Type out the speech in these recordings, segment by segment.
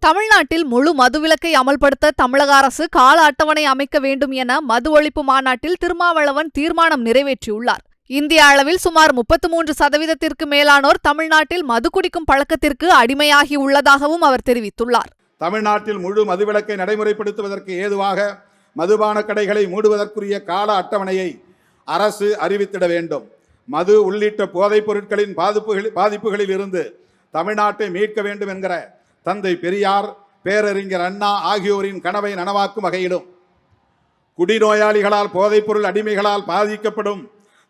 தமிழ்நாட்டில் முழு மதுவிலக்கை அமல்படுத்த தமிழக அரசு கால அட்டவணை அமைக்க வேண்டும் என மது ஒழிப்பு மாநாட்டில் திருமாவளவன் தீர்மானம் நிறைவேற்றியுள்ளார். இந்திய அளவில் சுமார் 33% மேலானோர் தமிழ்நாட்டில் மது குடிக்கும் பழக்கத்திற்கு அடிமையாகி உள்ளதாகவும் அவர் தெரிவித்துள்ளார். தமிழ்நாட்டில் முழு மதுவிலக்கை நடைமுறைப்படுத்துவதற்கு ஏதுவாக மதுபான கடைகளை மூடுவதற்குரிய கால அட்டவணையை அரசு அறிவித்திட வேண்டும். மது உள்ளிட்ட போதைப் பொருட்களின் பாதிப்புகளில் இருந்து தமிழ்நாட்டை மீட்க வேண்டும் என்கிற தந்தை பெரியார், பேரறிஞர் அண்ணா ஆகியோரின் கனவை நனவாக்கும் வகையிலும், குடிநோயாளிகளால் போதைப்பொருள் அடிமைகளால் பாதிக்கப்படும்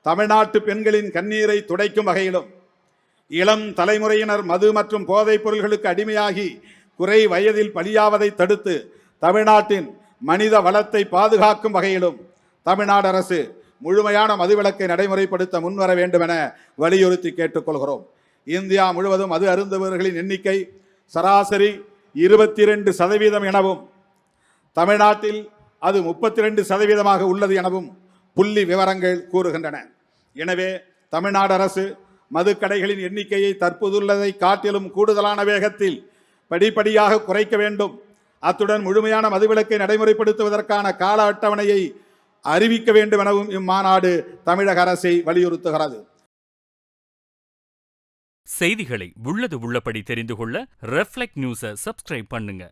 தமிழ்நாட்டு பெண்களின் கண்ணீரை துடைக்கும் வகையிலும், இளம் தலைமுறையினர் மது மற்றும் போதைப் பொருள்களுக்கு அடிமையாகி குறை வயதில் பலியாவதை தடுத்து தமிழ்நாட்டின் மனித வளத்தை பாதுகாக்கும் வகையிலும் தமிழ்நாடு அரசு முழுமையான மதுவிலக்கை நடைமுறைப்படுத்த முன்வர வேண்டும் என வலியுறுத்தி கேட்டுக்கொள்கிறோம். இந்தியா முழுவதும் மது அருந்துபவர்களின் எண்ணிக்கை சராசரி 22% எனவும், தமிழ்நாட்டில் அது 32% உள்ளது எனவும் புள்ளி விவரங்கள் கூறுகின்றன. எனவே தமிழ்நாடு அரசு மதுக்கடைகளின் எண்ணிக்கையை தற்போதுள்ளதை காட்டிலும் கூடுதலான வேகத்தில் படிப்படியாக குறைக்க வேண்டும். அத்துடன் முழுமையான மதுவிலக்கை நடைமுறைப்படுத்துவதற்கான கால அட்டவணையை அறிவிக்க வேண்டும் எனவும் இம்மாநாடு தமிழக அரசை வலியுறுத்துகிறது. செய்திகளை உள்ளது உள்ளபடி தெரிந்து கொள்ள ரெஃப்ளெக்ட் நியூஸை சப்ஸ்கிரைப் பண்ணுங்க.